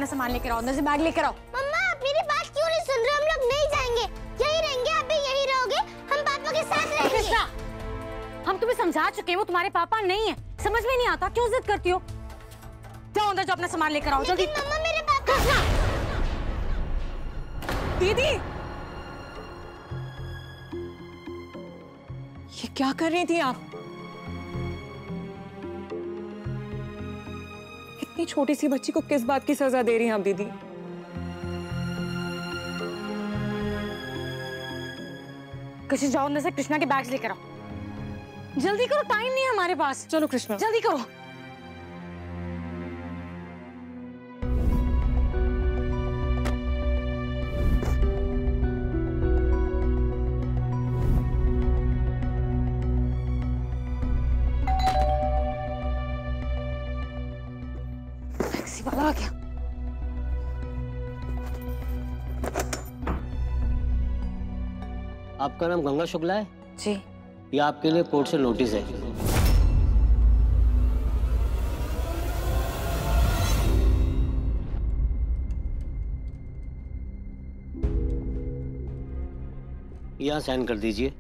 सामान लेकर आओ, अंदर से बैग लेकर आओ। मम्मा आप मेरी बात क्यों नहीं सुन रहे? हम लोग नहीं जाएंगे, यही रहेंगे, आप भी यही रहोगे, हम पापा के साथ रहेंगे। कृष्णा, हम तुम्हें समझा चुके हैं, वो तुम्हारे पापा नहीं है। समझ में नहीं आता, क्यों जिद करती हो? जाओ अंदर, जो अपना सामान लेकर आओ जल्दी। मम्मा मेरे पापा। दीदी, ये क्या कर रही थी आप? इतनी छोटी सी बच्ची को किस बात की सजा दे रही हैं आप दीदी? कृष्ण जाओ अंदर से कृष्णा के बैग्स लेकर आओ, जल्दी करो, टाइम नहीं है हमारे पास। चलो कृष्णा, जल्दी करो। टैक्सी वाला आ गया। आपका नाम गंगा शुक्ला है जी। ये आपके लिए कोर्ट से नोटिस है। यहाँ साइन कर दीजिए।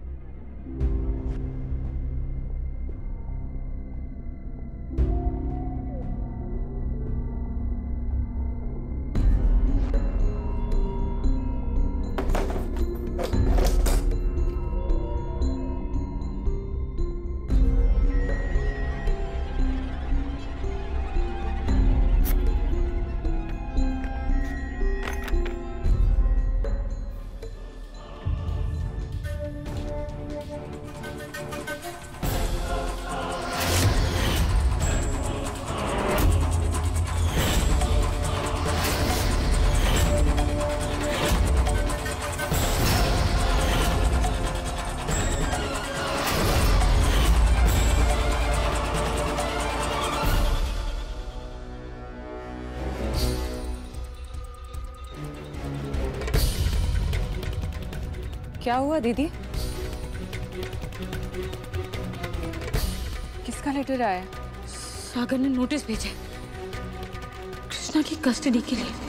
क्या हुआ दीदी? किसका लेटर आया? सागर ने नोटिस भेजा कृष्णा की कस्टडी के लिए।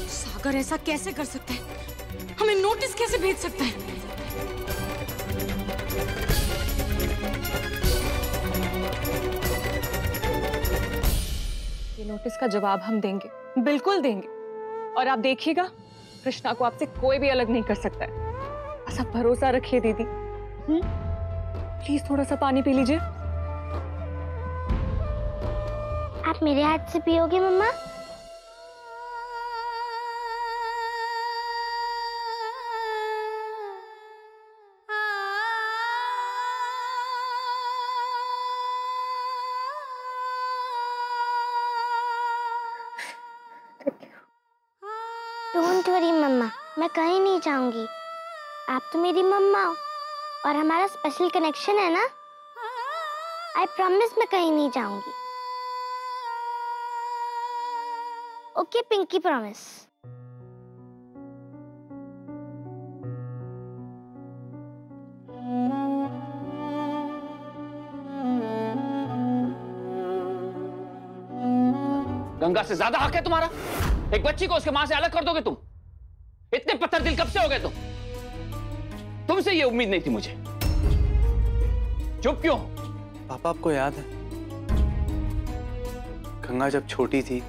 सागर ऐसा कैसे कर सकता है? हमें नोटिस कैसे भेज सकता है? ये नोटिस का जवाब हम देंगे, बिल्कुल देंगे। और आप देखिएगा, कृष्णा को आपसे कोई भी अलग नहीं कर सकता है। बस आप भरोसा रखिए दीदी। प्लीज थोड़ा सा पानी पी लीजिए। आप मेरे हाथ से पियोगे मम्मा? डोंट वरी मम्मा, मैं कहीं नहीं जाऊंगी। आप तो मेरी मम्मा हो और हमारा स्पेशल कनेक्शन है ना। आई प्रॉमिस मैं कहीं नहीं जाऊंगी। Okay Pinky, promise. गंगा से ज्यादा हक है तुम्हारा? एक बच्ची को उसके मां से अलग कर दोगे तुम? इतने पत्थर दिल कब से हो गए तुम? तुमसे ये उम्मीद नहीं थी मुझे। चुप क्यों? पापा आपको याद है गंगा जब छोटी थी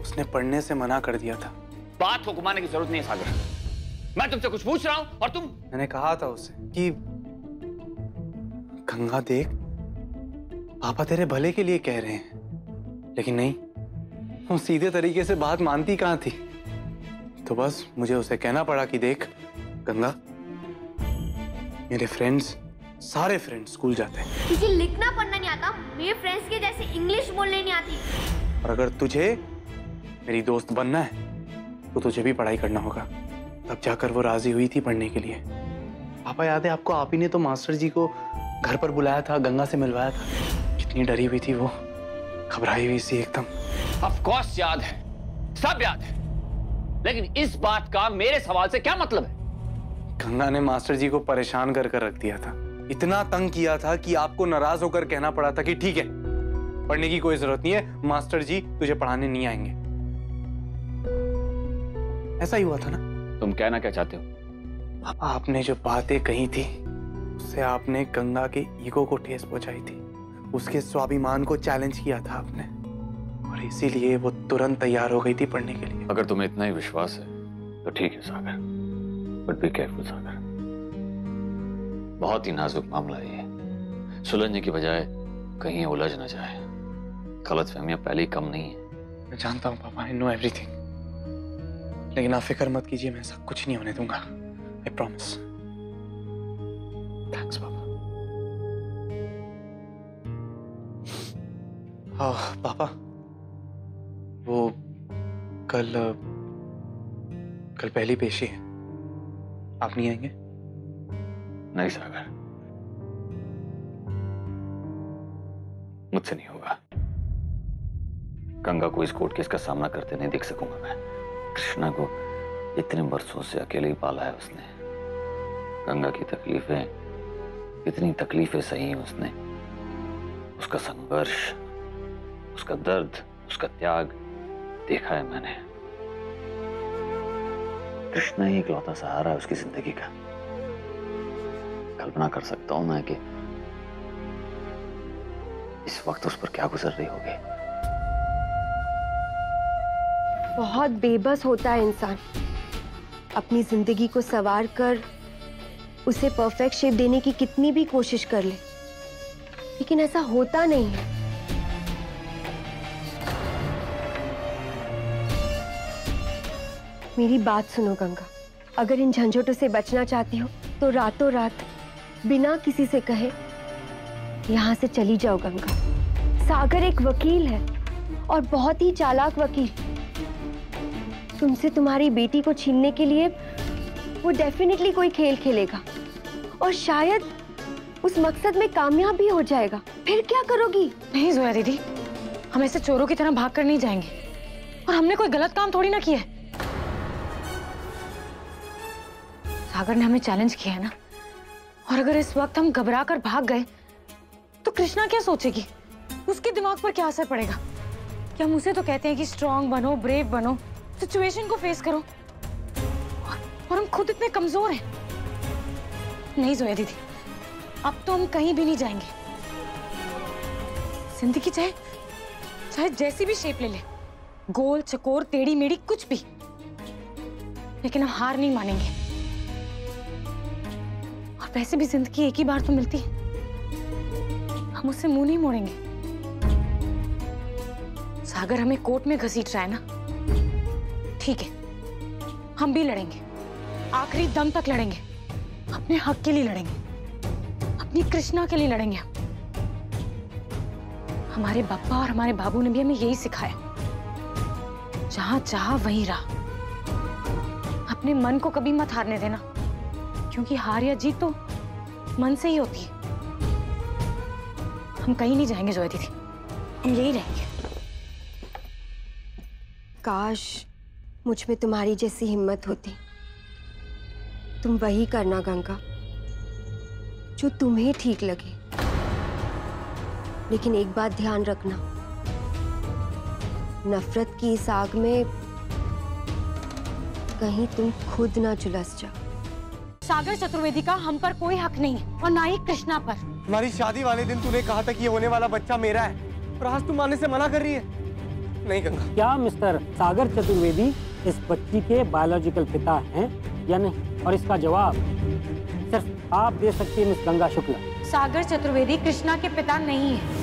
उसने पढ़ने से मना कर दिया था। बात को घुमाने की जरूरत नहीं है सागर। मैं तुमसे कुछ पूछ रहा हूं और तुम। मैंने कहा था उसे कि गंगा देख, पापा तेरे भले के लिए कह रहे हैं, लेकिन नहीं, वो सीधे तरीके से बात मानती कहाँ थी। तो बस मुझे उसे कहना पड़ा कि देख गंगा, मेरे फ्रेंड्स, सारे फ्रेंड्स स्कूल जाते हैं। तुझे लिखना पढ़ना नहीं आता, मेरे फ्रेंड्स के जैसे इंग्लिश बोलने नहीं आती। और अगर तुझे मेरी दोस्त बनना है तो तुझे भी पढ़ाई करना होगा। तब जाकर वो राजी हुई थी पढ़ने के लिए। पापा याद है आपको, आप ही ने तो मास्टर जी को घर पर बुलाया था, गंगा से मिलवाया था। कितनी डरी हुई थी वो, घबराई हुई सी एकदम। ऑफ कोर्स याद है, सब याद है, लेकिन इस बात का मेरे सवाल से क्या मतलब है? गंगा ने मास्टर जी को परेशान कर रख दिया था, इतना तंग किया था कि आपको नाराज होकर कहना पड़ा था कि ठीक है, पढ़ने की कोई जरूरत नहीं है, मास्टर जी तुझे पढ़ाने नहीं आएंगे। ऐसा ही हुआ था ना? तुम कहना क्या चाहते हो? पापा, आपने जो बातें कही थी उससे आपने गंगा के ईगो को ठेस पहुंचाई थी, उसके स्वाभिमान को चैलेंज किया था आपने, और इसीलिए वो तुरंत तैयार हो गई थी पढ़ने के लिए। अगर तुम्हें इतना ही विश्वास है तो ठीक है सागर, बट बी केयरफुल सागर। बहुत ही नाजुक मामला है ये, सुलझने की बजाय कहीं उलझ न जाए। गलतफहमियां पहले ही कम नहीं है। मैं जानता हूँ पापा, आई नो एवरीथिंग, लेकिन आप फिक्र मत कीजिए, मैं ऐसा कुछ नहीं होने दूंगा, आई प्रॉमिस। थैंक्स पापा। हाँ पापा, वो कल पहली पेशी है, आप नहीं आएंगे? नहीं सागर, मुझसे नहीं होगा। गंगा को इस कोर्ट केस का सामना करते नहीं देख सकूंगा मैं। कृष्णा को इतने बरसों से अकेले ही पाला है उसने। गंगा की तकलीफें, कितनी तकलीफें सही उसने, उसका संघर्ष, उसका दर्द, उसका त्याग देखा है मैंने। कृष्णा ही इकलौता सहारा है उसकी जिंदगी का। कल्पना कर सकता हूं मैं कि इस वक्त उस पर क्या गुजर रही होगी। बहुत बेबस होता है इंसान, अपनी जिंदगी को संवार कर उसे परफेक्ट शेप देने की कितनी भी कोशिश कर ले, लेकिन ऐसा होता नहीं है। मेरी बात सुनो गंगा, अगर इन झंझटों से बचना चाहती हो तो रातों रात बिना किसी से कहे यहाँ से चली जाओ गंगा। सागर एक वकील है और बहुत ही चालाक वकील। तुमसे तुम्हारी बेटी को छीनने के लिए वो डेफिनेटली कोई खेल खेलेगा और शायद उस मकसद में कामयाब भी हो जाएगा। फिर क्या करोगी? नहीं जोया दीदी, हम ऐसे चोरों की तरह भाग कर नहीं जाएंगे, और हमने कोई गलत काम थोड़ी ना किया है। सागर ने हमें चैलेंज किया है ना, और अगर इस वक्त हम घबरा कर भाग गए तो कृष्णा क्या सोचेगी, उसके दिमाग पर क्या असर पड़ेगा? कि हम उसे तो कहते हैं कि स्ट्रांग बनो, ब्रेव बनो, सिचुएशन को फेस करो, और हम खुद इतने कमजोर हैं। नहीं जोया दीदी, अब तो हम कहीं भी नहीं जाएंगे। जिंदगी चाहे जैसी भी शेप ले ले, गोल चकोर टेढ़ी मेढ़ी कुछ भी, लेकिन हम हार नहीं मानेंगे। और वैसे भी जिंदगी एक ही बार तो मिलती है, हम उससे मुंह नहीं मोड़ेंगे। सागर हमें कोर्ट में घसीट रहा है ना, ठीक है, हम भी लड़ेंगे, आखिरी दम तक लड़ेंगे, अपने हक के लिए लड़ेंगे, अपनी कृष्णा के लिए लड़ेंगे। हमारे पापा और हमारे बाबू ने भी हमें यही सिखाया, जहां चाहा वहीं रहा। अपने मन को कभी मत हारने देना, क्योंकि हार या जीत तो मन से ही होती है। हम कहीं नहीं जाएंगे जोया दीदी, हम यही रहेंगे। काश मुझ में तुम्हारी जैसी हिम्मत होती। तुम वही करना गंगा जो तुम्हें ठीक लगे, लेकिन एक बात ध्यान रखना, नफरत की इस आग में कहीं तुम खुद ना झुलस जाओ। सागर चतुर्वेदी का हम पर कोई हक नहीं है, और ना ही कृष्णा पर। हमारी शादी वाले दिन तूने कहा था कि ये होने वाला बच्चा मेरा है, और आज तुम मानने से मना कर रही है। नहीं गंगा। क्या मिस्टर सागर चतुर्वेदी इस बच्ची के बायोलॉजिकल पिता हैं या नहीं? और इसका जवाब सिर्फ आप दे सकती हैं मिस गंगा शुक्ला। सागर चतुर्वेदी कृष्णा के पिता नहीं है।